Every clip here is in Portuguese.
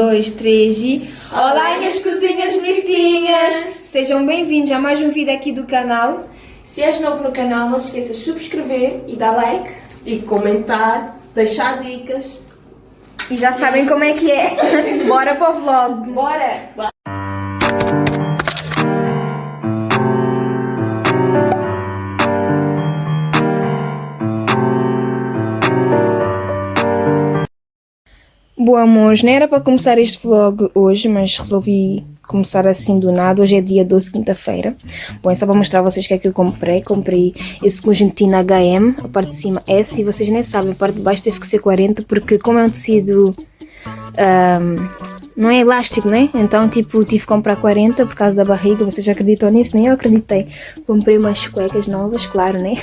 2, 3 e... Olá, minhas cozinhas bonitinhas! Sejam bem-vindos a mais um vídeo aqui do canal. Se és novo no canal, não se esqueças de subscrever e dar like. E comentar, deixar dicas. E já sabem como é que é. Bora para o vlog. Bora! Bom, amores, não era para começar este vlog hoje, mas resolvi começar assim do nada. Hoje é dia 12, quinta-feira. Bom, é só para mostrar a vocês o que é que eu comprei. Comprei esse conjuntinho H&M, a parte de cima S, e vocês nem sabem, a parte de baixo teve que ser 40, porque como é um tecido... não é elástico, né? Então, tipo, tive que comprar 40 por causa da barriga. Vocês acreditam nisso? Nem eu acreditei. Comprei umas cuecas novas, claro, né?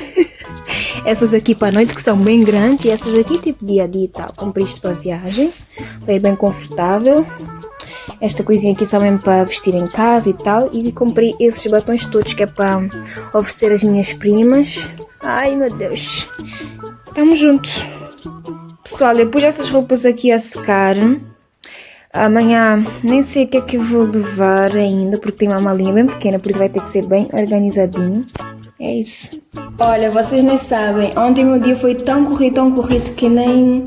Essas aqui para a noite, que são bem grandes. E essas aqui, tipo, dia a dia e tal. Comprei isto para a viagem. Foi bem confortável. Esta coisinha aqui só mesmo para vestir em casa e tal. E comprei esses batons todos, que é para oferecer às minhas primas. Ai, meu Deus. Tamo juntos. Pessoal, eu pus essas roupas aqui a secar. Amanhã nem sei o que é que eu vou levar ainda, porque tem uma malinha bem pequena, por isso vai ter que ser bem organizadinho. É isso. Olha, vocês nem sabem, ontem meu dia foi tão corrido que nem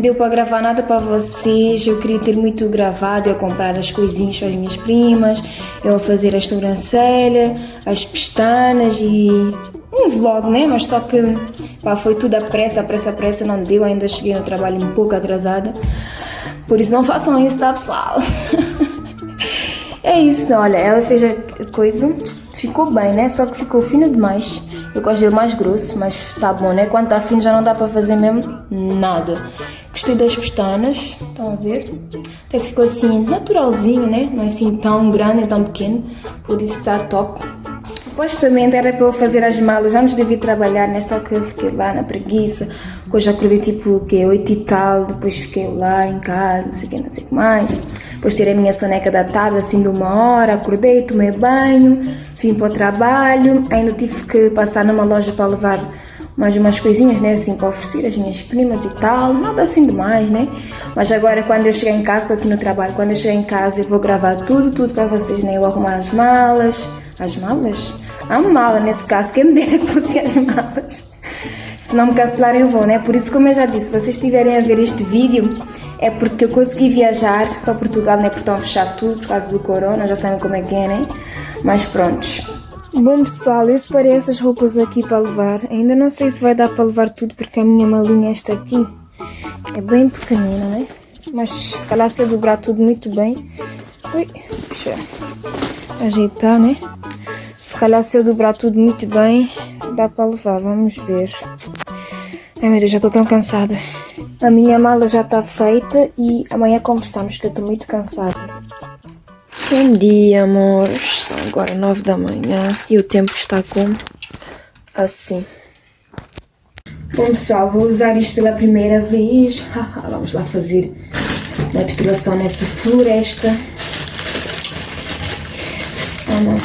deu para gravar nada para vocês. Eu queria ter muito gravado, eu comprar as coisinhas para as minhas primas, eu fazer a sobrancelha, as pestanas e um vlog, né? Mas só que pá, foi tudo à pressa, não deu, ainda cheguei no trabalho um pouco atrasada. Por isso não façam isso, tá, pessoal? É isso, olha, ela fez a coisa, ficou bem, né? Só que ficou fino demais. Eu gosto dele mais grosso, mas tá bom, né? Quando tá fino já não dá para fazer mesmo nada. Gostei das pestanas, estão a ver? Até que ficou assim, naturalzinho, né? Não é assim tão grande nem tão pequeno, por isso tá top. Supostamente era para eu fazer as malas antes de vir trabalhar, né? Só que eu fiquei lá na preguiça. Hoje acordei tipo o quê? 8 e tal, depois fiquei lá em casa, não sei o que mais. Depois tirei a minha soneca da tarde, assim de 1 hora, acordei, tomei banho, vim para o trabalho. Ainda tive que passar numa loja para levar mais umas coisinhas, né? Assim, para oferecer às minhas primas e tal. Nada assim demais, né? Mas agora quando eu chegar em casa, estou aqui no trabalho, quando eu chegar em casa eu vou gravar tudo para vocês, né? Eu vou arrumar as malas. As malas? A mala, nesse caso, quem me dera que fossem as malas. Se não me cancelarem, eu vou, né? Por isso, como eu já disse, se vocês estiverem a ver este vídeo, é porque eu consegui viajar para Portugal, né? Porque estão a fechar tudo por causa do corona, já sabem como é que é, né? Mas prontos. Bom, pessoal, eu separei essas roupas aqui para levar. Ainda não sei se vai dar para levar tudo, porque a minha malinha, esta aqui, é bem pequenina, né? Mas se calhar se eu dobrar tudo muito bem... Ui, deixa eu ajeitar, né? Se calhar se eu dobrar tudo muito bem, dá para levar, vamos ver. Ai meu Deus, já estou tão cansada. A minha mala já está feita e amanhã conversamos, que eu estou muito cansada. Bom dia, amores. São agora 9 da manhã e o tempo está como assim. Bom, pessoal, vou usar isto pela primeira vez. Vamos lá fazer a depilação nessa floresta. Oh, não.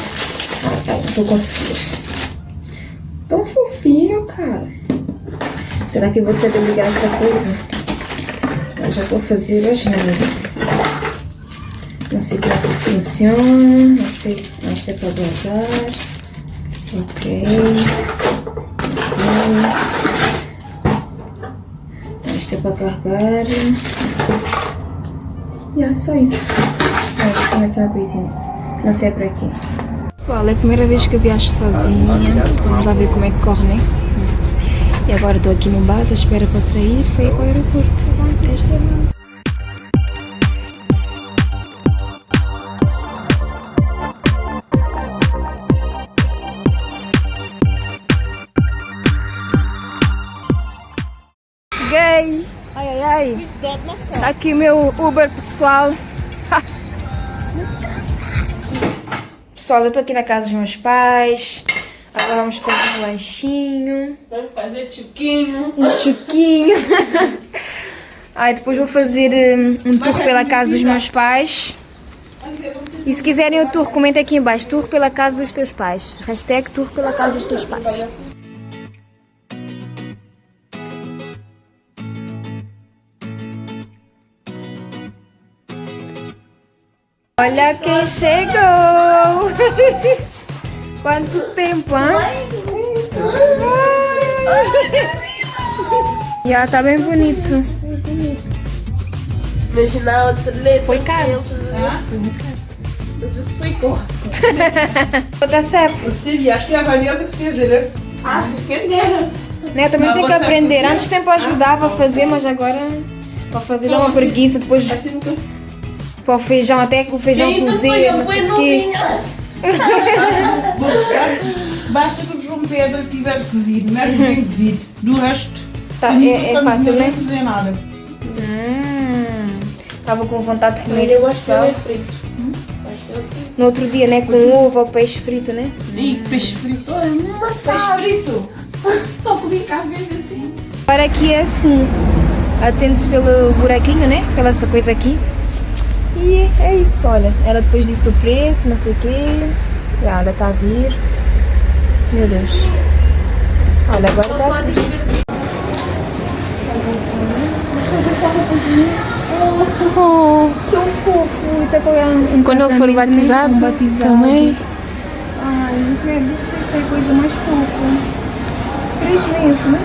Não vou conseguir. Tão fofinho, cara. Será que você deve ligar essa coisa? Eu já vou fazer a agenda. Não sei como é que isso funciona. Não sei. Isto é para guardar. Ok. Isto é para carregar. Só isso. Como é que é uma coisinha? Não sei, é para aqui. Pessoal, é a primeira vez que eu viajo sozinha. Vamos lá ver como é que corre, né? E agora estou aqui no base, à espera para sair para ir para o aeroporto. Cheguei! Ai. Aqui meu Uber pessoal. Pessoal, eu estou aqui na casa dos meus pais. Agora vamos fazer um lanchinho. Vai fazer chuquinho. Um chuquinho. Depois vou fazer um tour pela casa dos meus pais. E se quiserem o tour, comentem aqui em baixo. Tour pela casa dos teus pais. Hashtag tour pela casa dos teus pais. Olha quem chegou! Quanto tempo, hein? Já tá bem bonito. Imagina o telefone. Foi caro. Foi muito caro. Mas isso foi caro. Tá certo. Silvia, acho que é a Vanessa que fez, né? Achas que era? Né, também Mas tem que você aprender. cozinha? Antes sempre ajudava a fazer, mas agora para fazer dá uma Como assim? preguiça. Depois Assim nunca. para o feijão, até que o feijão cozer, não sei o quê. Basta que o João Pedro tiver cozido, mesmo bem cozido. Do resto, Tá, a missa é para fácil, cozinhar, né? não cozinha nada. Estava com vontade de comer Eu esse gosto de pessoal. ser frito. Acho que eu frito. No outro dia, né, com ovo ou peixe frito, né? E peixe frito, olha, uma Peixe sal. frito. Só comi cá verde assim. Agora aqui é assim, atende-se pelo buraquinho, né? Pela essa coisa aqui. E é isso, olha. Ela depois disse o preço, não sei o quê. Já, ainda está a vir. Meu Deus. Olha, agora está assim. Oh, tão fofo. Isso é para um Quando ele for casamento, né? batizado, Um batizado. também. Ai, isso é a coisa mais fofa. 3 meses, né?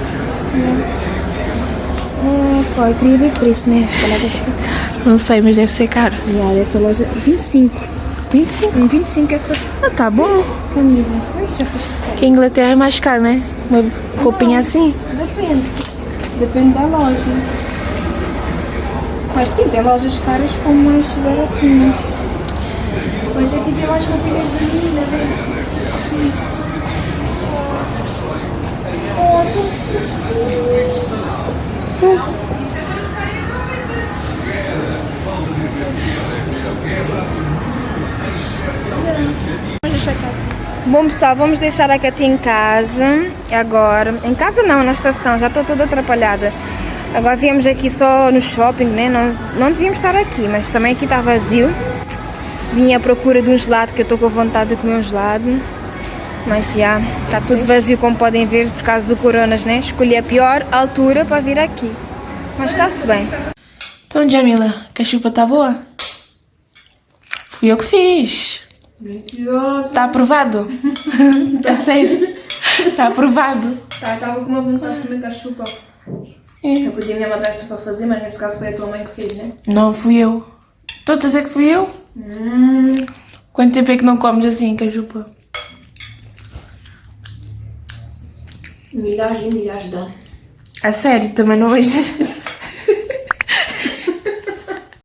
Pá, eu queria ver preço, né? Se calhar deve ser. Não sei, mas deve ser caro. E essa loja, 25. 25? 25 essa Ah, tá bom. camisa. Ai, já fez Que a Inglaterra é mais caro, né? Uma roupinha assim. Depende. Depende da loja. Mas sim, tem lojas caras com mais baratinhas. Mas aqui tem mais roupinhas de menina, né? Sim. Oh, tão fofinho. Bom pessoal, vamos deixar a Katia em casa agora. Em casa não, na estação, já estou toda atrapalhada. Agora viemos aqui só no shopping, né? Não devíamos estar aqui, mas também aqui está vazio. Vim à procura de um gelado, que eu estou com vontade de comer um gelado. Mas já, está tudo vazio como podem ver por causa do coronas, né? Escolhi a pior altura para vir aqui. Mas está-se bem. Então, Jamila, que a chupa tá boa? Fui eu que fiz. Mentirosa. Tá aprovado? Tá sério? Tá aprovado. Tá, estava com uma vontade de comer cachupa. Eu podia minha madrasta para fazer, mas nesse caso foi a tua mãe que fez, né? Não, fui eu. Estou a dizer que fui eu? Quanto tempo é que não comes assim, cajupa? Milhares e milhares de anos. A sério, também não vejo.